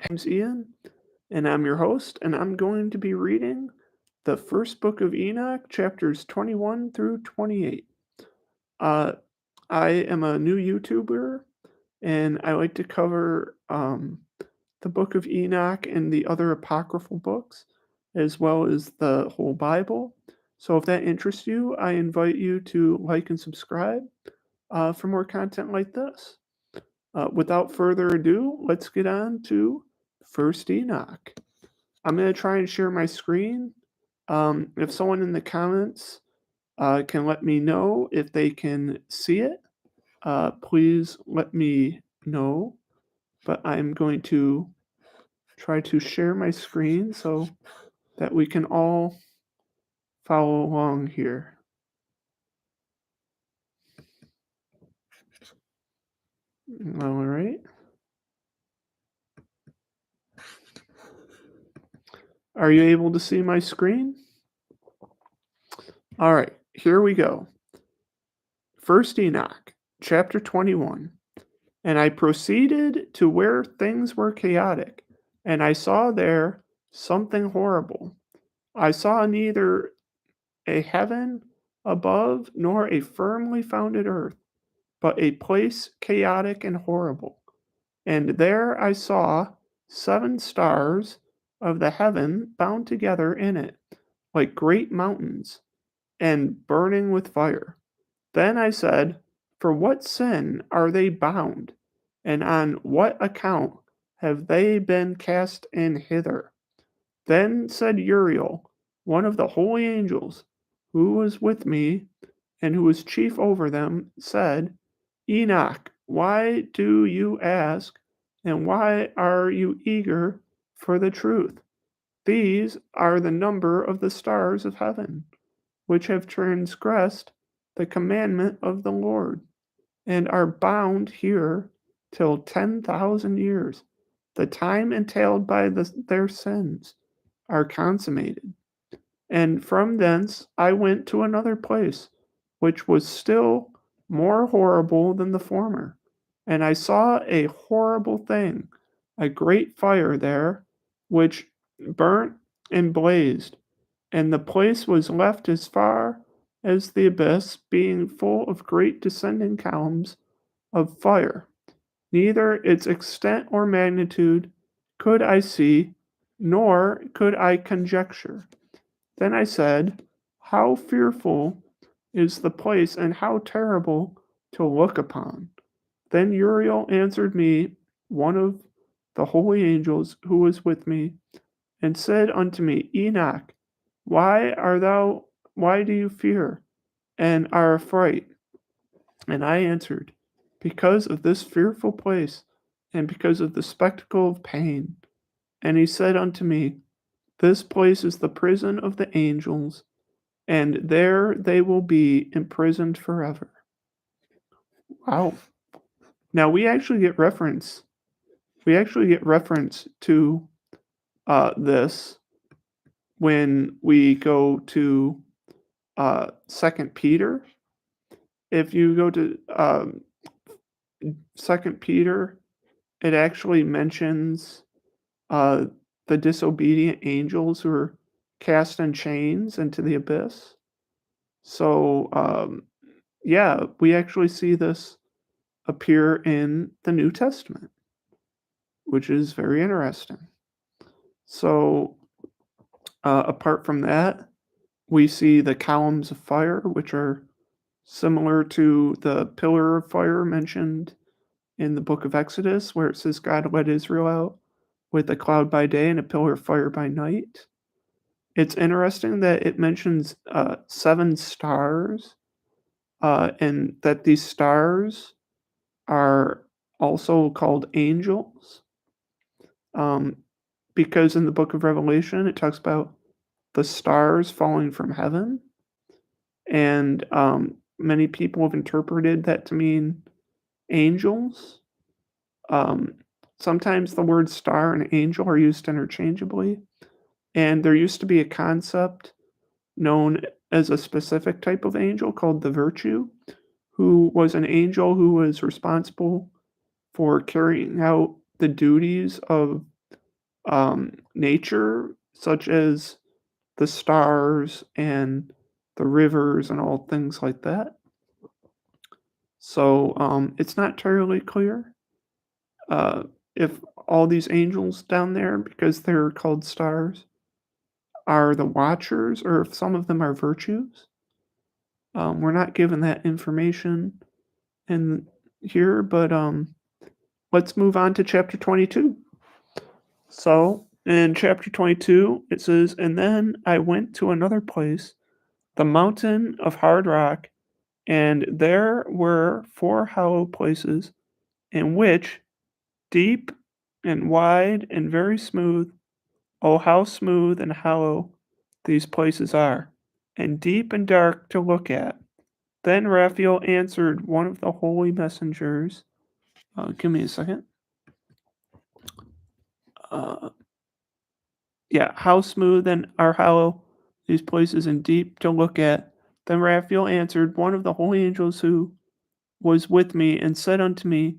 name's Ian, and I'm your host, and I'm going to be reading the first book of Enoch, chapters 21 through 28. Uh, I am a new YouTuber, and I like to cover the book of Enoch and the other apocryphal books, as well as the whole Bible. So if that interests you, I invite you to like and subscribe for more content like this. Without further ado, let's get on to First Enoch. I'm going to try and share my screen. If someone in the comments can let me know if they can see it, please let me know. But I'm going to try to share my screen so that we can all follow along here. All right. Are you able to see my screen? All right, here we go. First Enoch, chapter 21. And I proceeded to where things were chaotic, and I saw there something horrible. I saw neither a heaven above nor a firmly founded earth, but a place chaotic and horrible. And there I saw 7 stars of the heaven bound together in it, like great mountains, and burning with fire. Then I said, for what sin are they bound? And on what account have they been cast in hither? Then said Uriel, one of the holy angels, who was with me, and who was chief over them, said, Enoch, why do you ask, and why are you eager for the truth? These are the number of the stars of heaven, which have transgressed the commandment of the Lord, and are bound here till 10,000 years. The time entailed by their sins are consummated. And from thence I went to another place, which was still more horrible than the former. And I saw a horrible thing, a great fire there, which burnt and blazed, and the place was left as far as the abyss, being full of great descending columns of fire. Neither its extent or magnitude could I see, nor could I conjecture. Then I said, how fearful is the place, and how terrible to look upon. Then Uriel answered me, one of the holy angels who was with me, and said unto me, Enoch, why do you fear, and are afraid? And I answered, because of this fearful place, and because of the spectacle of pain. And he said unto me, this place is the prison of the angels, and there they will be imprisoned forever. Wow. Now we actually get reference to this when we go to 2 Peter. If you go to 2 Peter, it actually mentions the disobedient angels who are cast in chains into the abyss. So, yeah, we actually see this appear in the New Testament, which is very interesting. So, apart from that, we see the columns of fire, which are similar to the pillar of fire mentioned in the book of Exodus, where it says God led Israel out with a cloud by day and a pillar of fire by night. It's interesting that it mentions 7 stars, and that these stars are also called angels, because in the book of Revelation it talks about the stars falling from heaven, and many people have interpreted that to mean angels. Sometimes the words star and angel are used interchangeably, and there used to be a concept known as a specific type of angel called the virtue, who was an angel who was responsible for carrying out the duties of nature, such as the stars and the rivers and all things like that. So it's not entirely clear uh, if all these angels down there, because they're called stars, are the watchers or if some of them are virtues. We're not given that information in here, but let's move on to chapter 22. So in chapter 22, it says, "And then I went to another place, the mountain of hard rock, and there were 4 hollow places, in which deep and wide and very smooth, oh, how smooth and hollow these places are, and deep and dark to look at. Then Raphael answered one of the holy messengers." Give me a second. Uh, yeah, how smooth and are hollow these places and deep to look at. Then Raphael answered one of the holy angels who was with me and said unto me,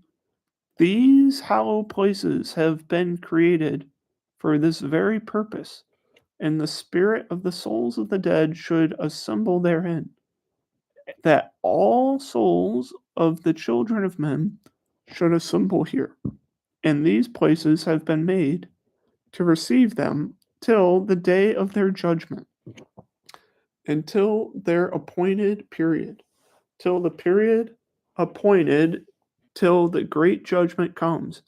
"These hollow places have been created for this very purpose, and the spirit of the souls of the dead should assemble therein, that all souls of the children of men should assemble here. And these places have been made to receive them till the day of their judgment, until their appointed period, till the period appointed, till the great judgment comes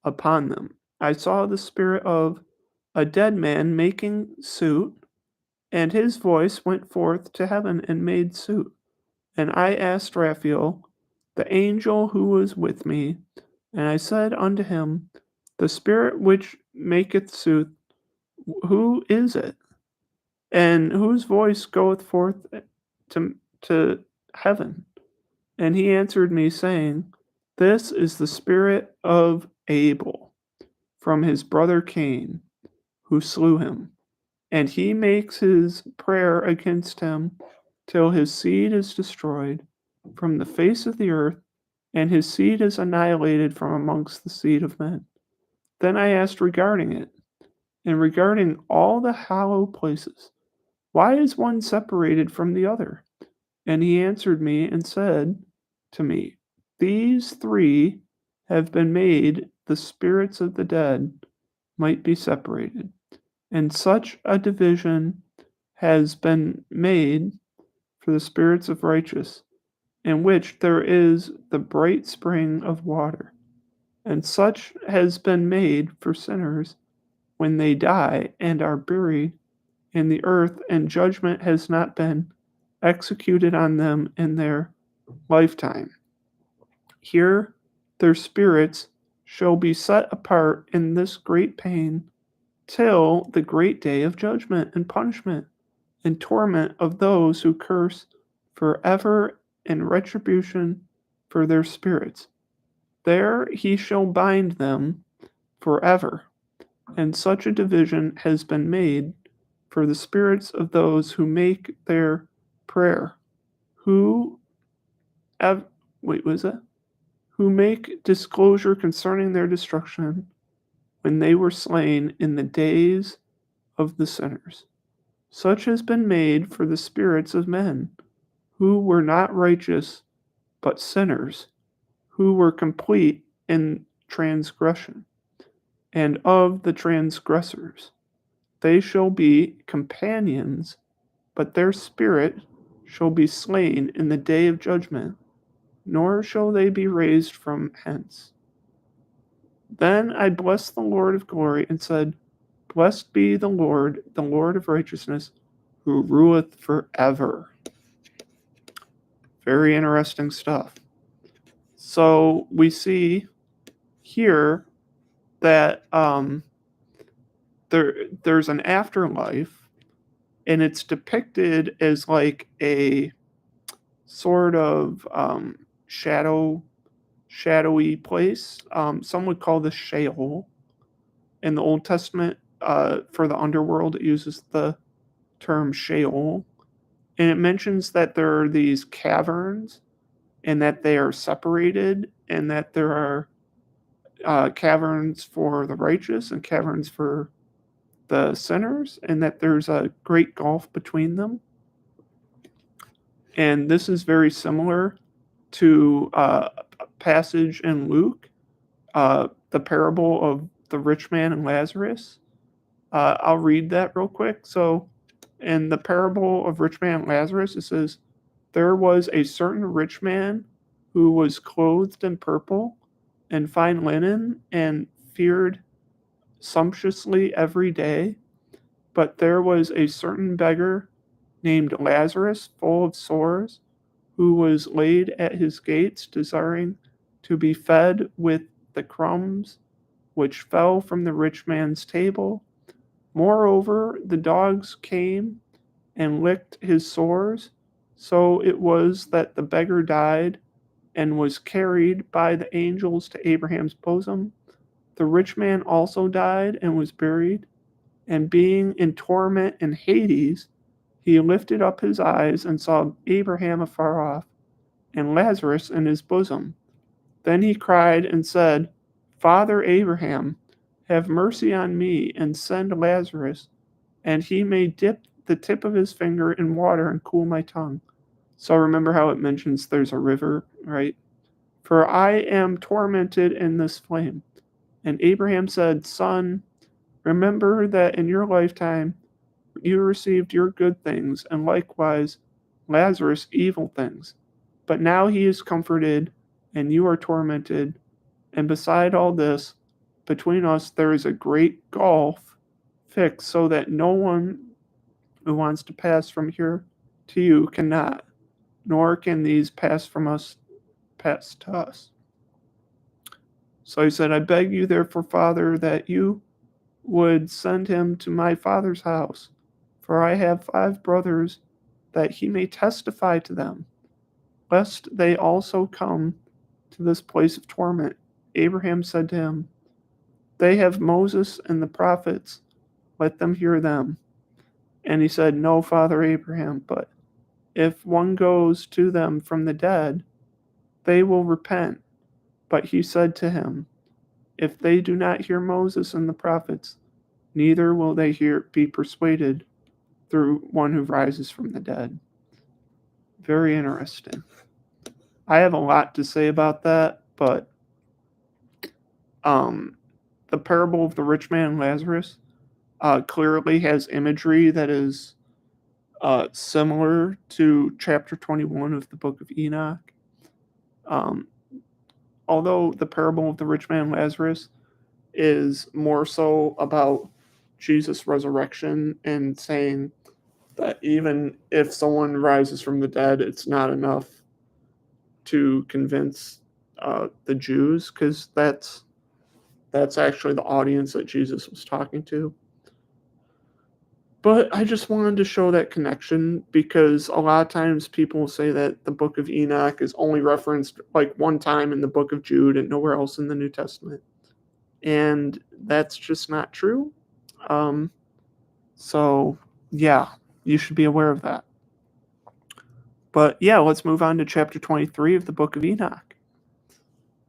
upon them. I saw the spirit of a dead man making suit, and his voice went forth to heaven and made suit. And I asked Raphael, the angel who was with me, and I said unto him, the spirit which maketh suit, who is it? And whose voice goeth forth to heaven? And he answered me, saying, this is the spirit of Abel, from his brother Cain, who slew him. And he makes his prayer against him till his seed is destroyed from the face of the earth, and his seed is annihilated from amongst the seed of men. Then I asked regarding it, and regarding all the hollow places, why is one separated from the other? And he answered me and said to me, these 3 have been made the spirits of the dead might be separated, and such a division has been made for the spirits of righteous, in which there is the bright spring of water, and such has been made for sinners when they die and are buried in the earth, and judgment has not been executed on them in their lifetime. Here their spirits shall be set apart in this great pain till the great day of judgment and punishment and torment of those who curse forever in retribution for their spirits. There he shall bind them forever, and such a division has been made for the spirits of those who make their prayer, who ev- wait, was it? Who make disclosure concerning their destruction when they were slain in the days of the sinners. Such has been made for the spirits of men who were not righteous, but sinners, who were complete in transgression, and of the transgressors. They shall be companions, but their spirit shall be slain in the day of judgment, nor shall they be raised from hence. Then I blessed the Lord of glory and said, blessed be the Lord of righteousness, who ruleth forever. Very interesting stuff. So we see here that there's an afterlife, and it's depicted as like a sort of shadowy place. Some would call this Sheol. In the Old Testament, for the underworld, it uses the term Sheol, and it mentions that there are these caverns, and that they are separated, and that there are caverns for the righteous and caverns for the sinners, and that there's a great gulf between them. And this is very similar to a passage in Luke, the parable of the rich man and Lazarus. I'll read that real quick. So, in the parable of rich man and Lazarus, it says, "There was a certain rich man who was clothed in purple and fine linen and fared sumptuously every day. But there was a certain beggar named Lazarus, full of sores, who was laid at his gates, desiring to be fed with the crumbs which fell from the rich man's table. Moreover, the dogs came and licked his sores. So it was that the beggar died and was carried by the angels to Abraham's bosom. The rich man also died and was buried, and being in torment in Hades, he lifted up his eyes and saw Abraham afar off, and Lazarus in his bosom. Then he cried and said, Father Abraham, have mercy on me, and send Lazarus, and he may dip the tip of his finger in water and cool my tongue." So remember how it mentions there's a river, right? "For I am tormented in this flame." And Abraham said, "Son, remember that in your lifetime you received your good things, and likewise Lazarus evil things. But now he is comforted, and you are tormented. And beside all this, between us there is a great gulf fixed, so that no one who wants to pass from here to you cannot, nor can these pass to us." So he said, "I beg you therefore, Father, that you would send him to my father's house, for I have 5 brothers, that he may testify to them, lest they also come to this place of torment." Abraham said to him, "They have Moses and the prophets, let them hear them." And he said, "No, Father Abraham, but if one goes to them from the dead, they will repent." But he said to him, "If they do not hear Moses and the prophets, neither will they be persuaded through one who rises from the dead." Very interesting. I have a lot to say about that, but the parable of the rich man and Lazarus clearly has imagery that is similar to chapter 21 of the book of Enoch. Um, Although the parable of the rich man and Lazarus is more so about Jesus' resurrection and saying that even if someone rises from the dead, it's not enough to convince the Jews, because that's actually the audience that Jesus was talking to. But I just wanted to show that connection, because a lot of times people say that the book of Enoch is only referenced like one time in the book of Jude and nowhere else in the New Testament. And that's just not true. So, yeah, you should be aware of that. But yeah, let's move on to chapter 23 of the book of Enoch.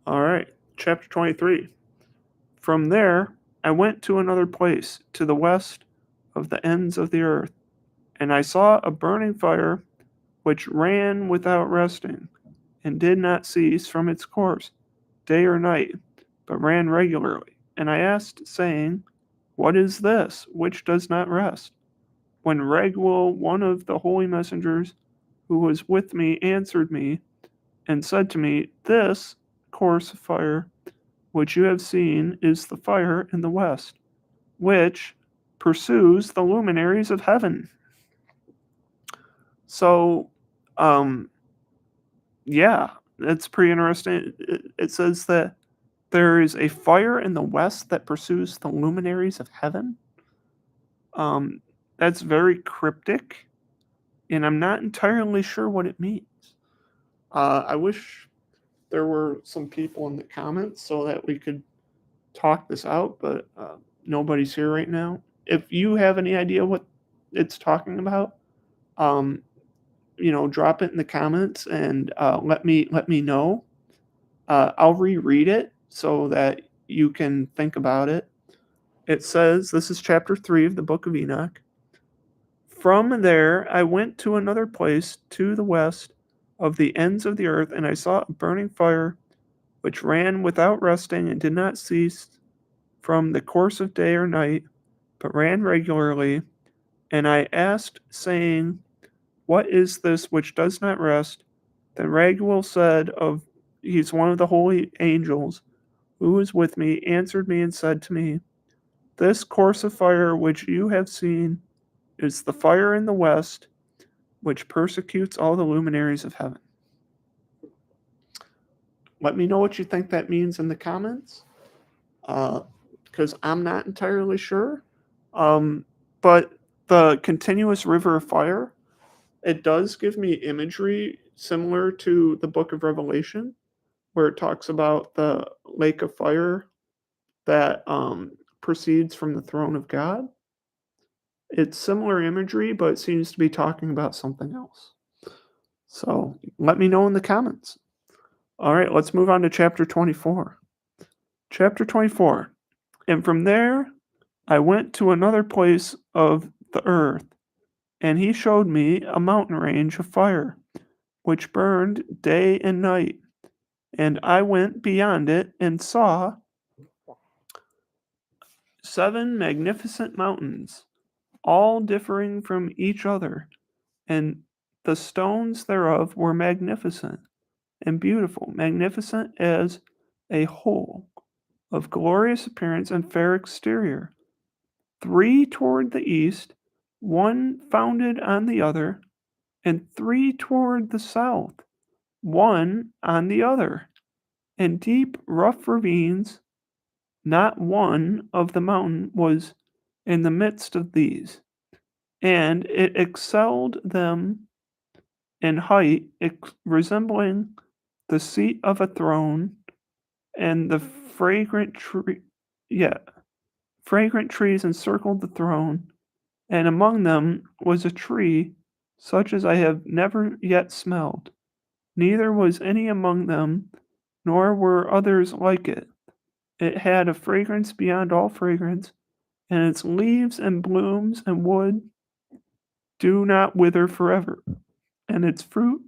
All right, chapter 23. "From there, I went to another place, to the west of the ends of the earth, and I saw a burning fire which ran without resting, and did not cease from its course, day or night, but ran regularly. And I asked, saying, What is this which does not rest? When Raguel, one of the holy messengers who was with me, answered me, and said to me, This course of fire which you have seen is the fire in the west, which pursues the luminaries of heaven." So, yeah, that's pretty interesting. It says that there is a fire in the west that pursues the luminaries of heaven. That's very cryptic, and I'm not entirely sure what it means. I wish there were some people in the comments so that we could talk this out, but nobody's here right now. If you have any idea what it's talking about, drop it in the comments and let me know. I'll reread it so that you can think about it. It says, this is chapter 3 of the book of Enoch. From there I went to another place to the west of the ends of the earth, and I saw a burning fire which ran without resting and did not cease from the course of day or night, but ran regularly. And I asked, saying, what is this which does not rest? Then Raguel said, he's one of the holy angels who was with me, answered me and said to me, this course of fire which you have seen is the fire in the west, which persecutes all the luminaries of heaven. Let me know what you think that means in the comments, because I'm not entirely sure. But the continuous river of fire, it does give me imagery similar to the book of Revelation, where it talks about the lake of fire that proceeds from the throne of God. It's similar imagery, but it seems to be talking about something else. So let me know in the comments. All right, let's move on to chapter 24. Chapter 24. And from there I went to another place of the earth, and he showed me a mountain range of fire, which burned day and night. And I went beyond it and saw 7 magnificent mountains, all differing from each other, and the stones thereof were magnificent and beautiful, magnificent as a whole, of glorious appearance and fair exterior. 3 toward the east, 1 founded on the other, and 3 toward the south, 1 on the other, and deep rough ravines. Not one of the mountain was in the midst of these, and it excelled them in height, resembling the seat of a throne, and the fragrant trees encircled the throne, and among them was a tree such as I have never yet smelled, neither was any among them, nor were others like it. It had a fragrance beyond all fragrance, and its leaves and blooms and wood do not wither forever, and its fruit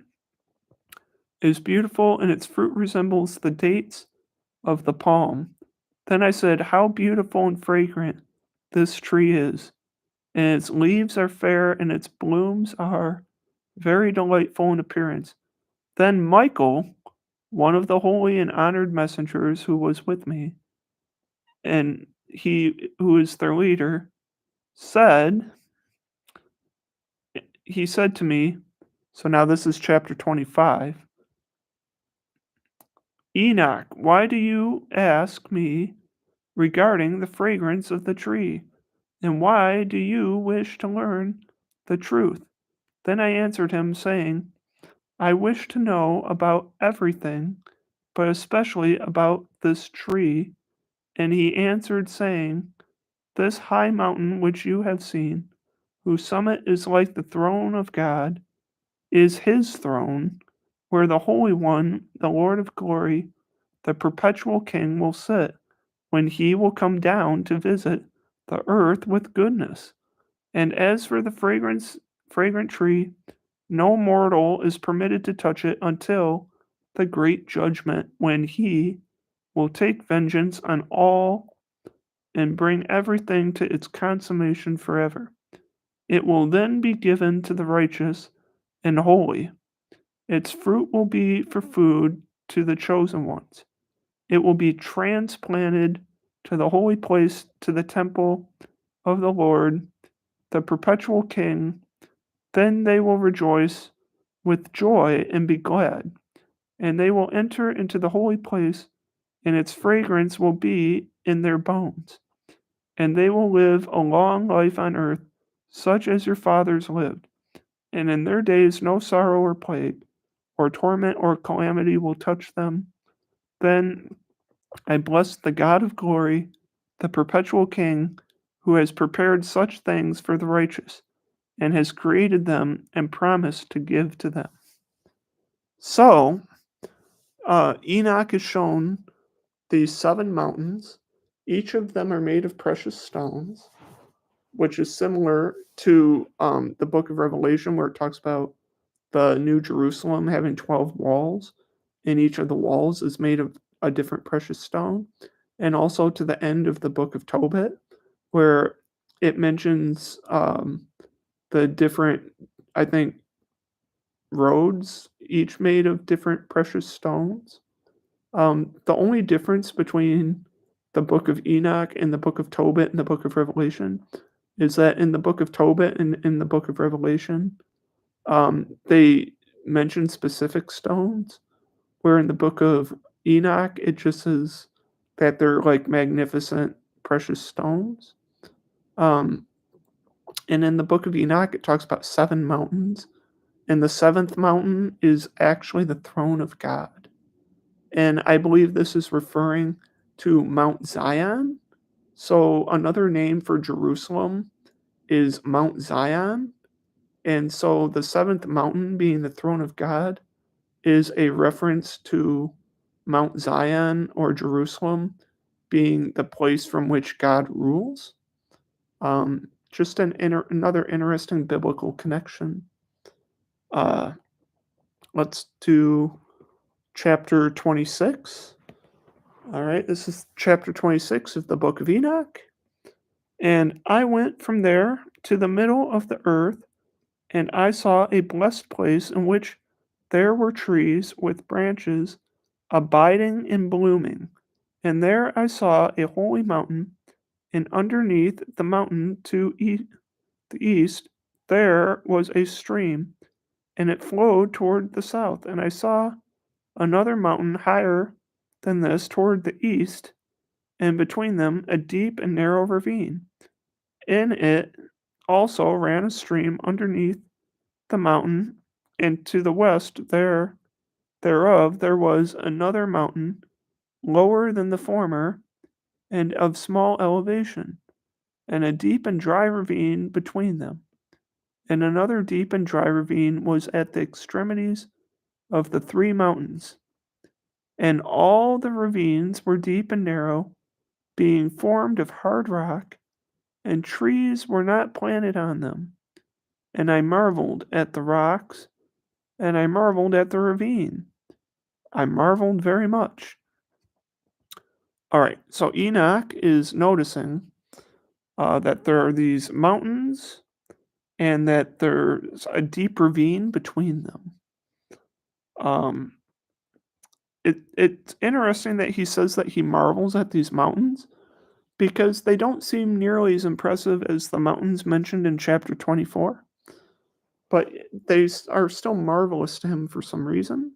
is beautiful, and its fruit resembles the dates of the palm. Then I said, how beautiful and fragrant this tree is, and its leaves are fair, and its blooms are very delightful in appearance. Then Michael, one of the holy and honored messengers who was with me, and he who is their leader, said to me, so now this is chapter 25, Enoch, why do you ask me regarding the fragrance of the tree? And why do you wish to learn the truth? Then I answered him, saying, I wish to know about everything, but especially about this tree. And he answered, saying, this high mountain which you have seen, whose summit is like the throne of God, is his throne, where the Holy One, the Lord of glory, the perpetual King, will sit, when he will come down to visit the earth with goodness. And as for the fragrant tree, no mortal is permitted to touch it until the great judgment, when he will take vengeance on all and bring everything to its consummation forever. It will then be given to the righteous and holy. Its fruit will be for food to the chosen ones. It will be transplanted to the holy place, to the temple of the Lord, the perpetual King. Then they will rejoice with joy and be glad, and they will enter into the holy place, and its fragrance will be in their bones. And they will live a long life on earth, such as your fathers lived. And in their days no sorrow or plague, or torment or calamity will touch them. Then I bless the God of glory, the perpetual King, who has prepared such things for the righteous, and has created them and promised to give to them. So, Enoch is shown these 7 mountains, each of them are made of precious stones, which is similar to the book of Revelation, where it talks about the New Jerusalem having 12 walls, and each of the walls is made of a different precious stone. And also to the end of the book of Tobit, where it mentions the different, I think, roads, each made of different precious stones. The only difference between the book of Enoch and the book of Tobit and the book of Revelation is that in the book of Tobit and in the book of Revelation, they mention specific stones, where in the book of Enoch, it just says that they're like magnificent precious stones. Um, and in the book of Enoch, it talks about 7 mountains, and the 7th mountain is actually the throne of God. And I believe this is referring to Mount Zion. So another name for Jerusalem is Mount Zion. And so the 7th mountain being the throne of God is a reference to Mount Zion or Jerusalem being the place from which God rules. Just another interesting biblical connection. Uh, let's do chapter 26. All right, this is chapter 26 of the book of Enoch. And I went from there to the middle of the earth, and I saw a blessed place in which there were trees with branches abiding and blooming. And there I saw a holy mountain, and underneath the mountain to the east there was a stream, and it flowed toward the south. And I saw another mountain higher than this toward the east, and between them a deep and narrow ravine. In it also ran a stream underneath the mountain, and to the west thereof there was another mountain, lower than the former, and of small elevation, and a deep and dry ravine between them. And another deep and dry ravine was at the extremities of the 3 mountains. And all the ravines were deep and narrow, being formed of hard rock, and trees were not planted on them. And I marveled at the rocks, and I marveled at the ravine. I marveled very much. All right, so Enoch is noticing that there are these mountains and that there's a deep ravine between them. Um, it's interesting that he says that he marvels at these mountains because they don't seem nearly as impressive as the mountains mentioned in chapter 24, but they are still marvelous to him for some reason.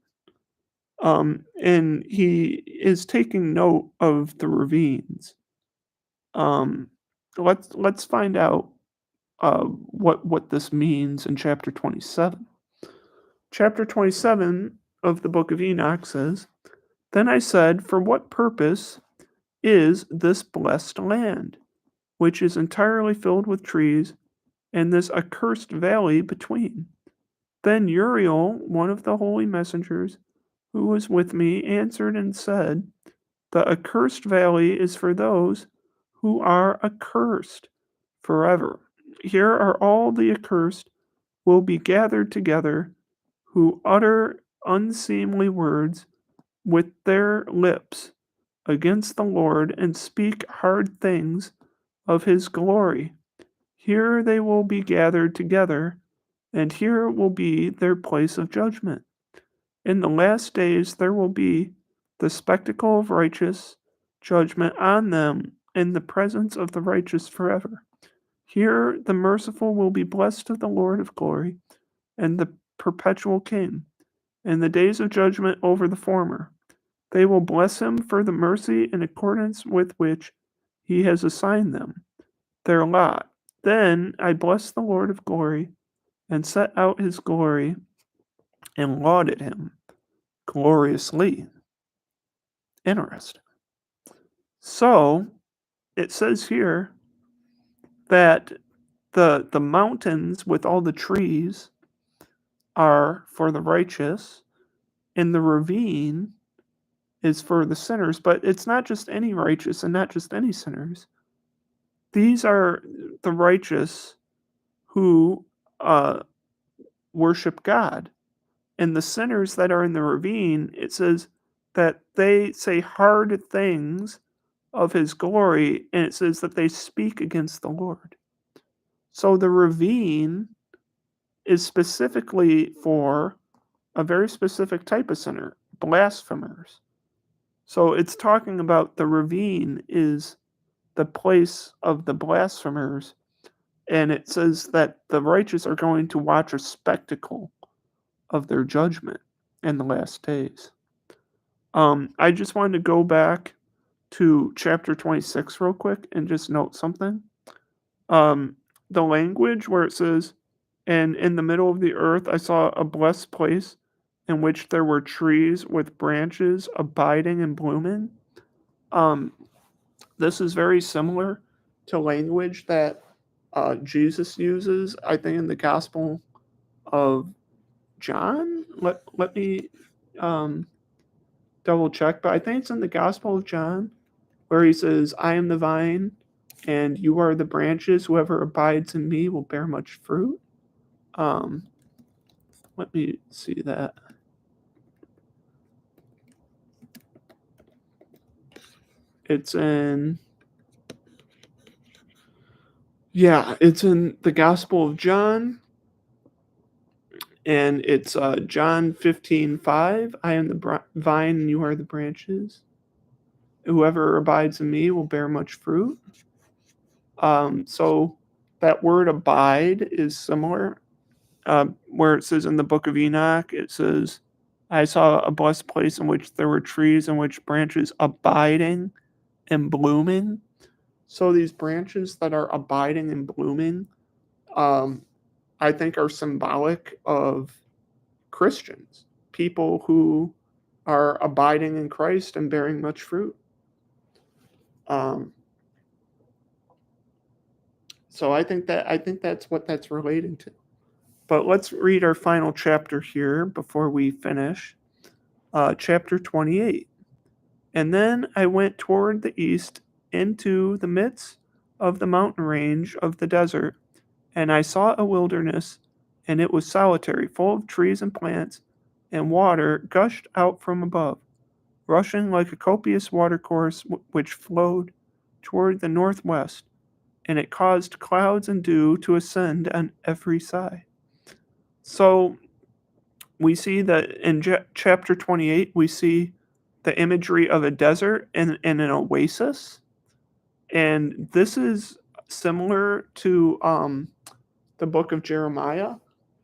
And he is taking note of the ravines. Um, let's find out what this means in chapter 27. Chapter 27 of the book of Enoch says, "Then I said, for what purpose is this blessed land, which is entirely filled with trees, and this accursed valley between?" Then Uriel, one of the holy messengers who was with me, answered and said, "The accursed valley is for those who are accursed forever. Here are all the accursed will be gathered together, who utter unseemly words with their lips against the Lord and speak hard things of his glory. Here they will be gathered together, and here will be their place of judgment. In the last days there will be the spectacle of righteous judgment on them in the presence of the righteous forever. Here the merciful will be blessed of the Lord of glory and the perpetual King, in the days of judgment over the former. They will bless him for the mercy in accordance with which he has assigned them their lot. Then I blessed the Lord of glory and set out his glory and lauded him gloriously. Interesting. So it says here that the mountains with all the trees are for the righteous, and the ravine is for the sinners, but it's not just any righteous and not just any sinners. These are the righteous who uh, worship God. And the sinners that are in the ravine, it says that they say hard things of his glory, and it says that they speak against the Lord. So the ravine is specifically for a very specific type of sinner, blasphemers. So it's talking about the ravine is the place of the blasphemers, and it says that the righteous are going to watch a spectacle of their judgment in the last days. I just wanted to go back to chapter 26 real quick and just note something. Um, the language where it says, "And in the middle of the earth I saw a blessed place in which there were trees with branches abiding and blooming." Um, this is very similar to language that Jesus uses, I think, in the Gospel of John. Let me um, double check, but I think it's in the Gospel of John where he says, "I am the vine, and you are the branches. Whoever abides in me will bear much fruit." Um, let me see that. It's in, yeah, it's in the Gospel of John, and it's John 15:5. "I am the vine, and you are the branches. Whoever abides in me will bear much fruit." So that word abide is similar. Where it says in the book of Enoch, it says, "I saw a blessed place in which there were trees in which branches abiding and blooming." So these branches that are abiding and blooming, um, I think are symbolic of Christians, people who are abiding in Christ and bearing much fruit. Um, so I think that's what that's relating to. But let's read our final chapter here before we finish. Chapter 28. "And then I went toward the east into the midst of the mountain range of the desert, and I saw a wilderness, and it was solitary, full of trees and plants, and water gushed out from above, rushing like a copious watercourse which flowed toward the northwest, and it caused clouds and dew to ascend on every side." So we see that in chapter 28, we see the imagery of a desert and an oasis. And this is similar to the book of Jeremiah,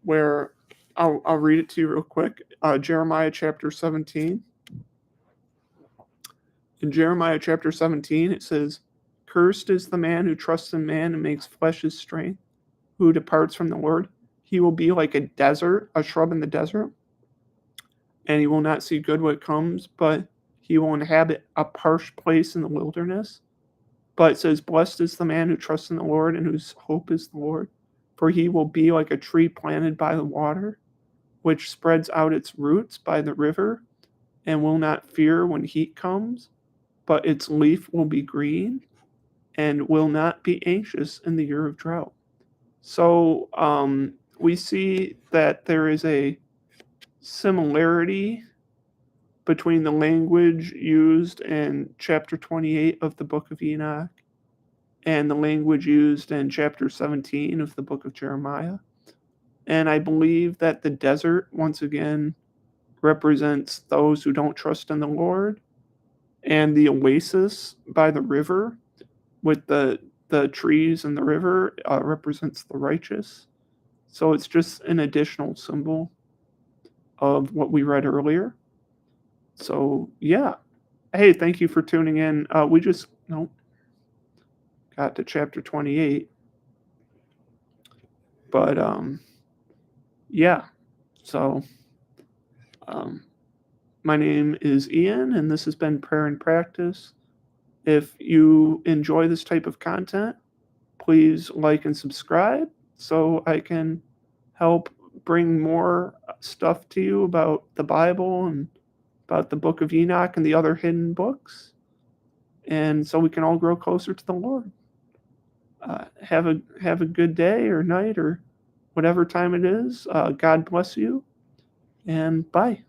where I'll read it to you real quick. Jeremiah chapter 17. In Jeremiah chapter 17, it says, "Cursed is the man who trusts in man and makes flesh his strength, who departs from the Lord. He will be like a desert, a shrub in the desert, and he will not see good when it comes, but he will inhabit a parched place in the wilderness." But it says, "Blessed is the man who trusts in the Lord and whose hope is the Lord, for he will be like a tree planted by the water, which spreads out its roots by the river, and will not fear when heat comes, but its leaf will be green, and will not be anxious in the year of drought." So we see that there is a similarity between the language used in chapter 28 of the book of Enoch and the language used in chapter 17 of the book of Jeremiah. And I believe that the desert, once again, represents those who don't trust in the Lord, and the oasis by the river with the trees and the river represents the righteous. So it's just an additional symbol of what we read earlier. So yeah. Hey, thank you for tuning in. We just got to chapter 28, but yeah. So um, my name is Ian, and this has been Prayer and Practice. If you enjoy this type of content, please like and subscribe so I can help bring more stuff to you about the Bible and about the book of Enoch and the other hidden books, and so we can all grow closer to the Lord. Have a good day or night or whatever time it is. God bless you, and bye.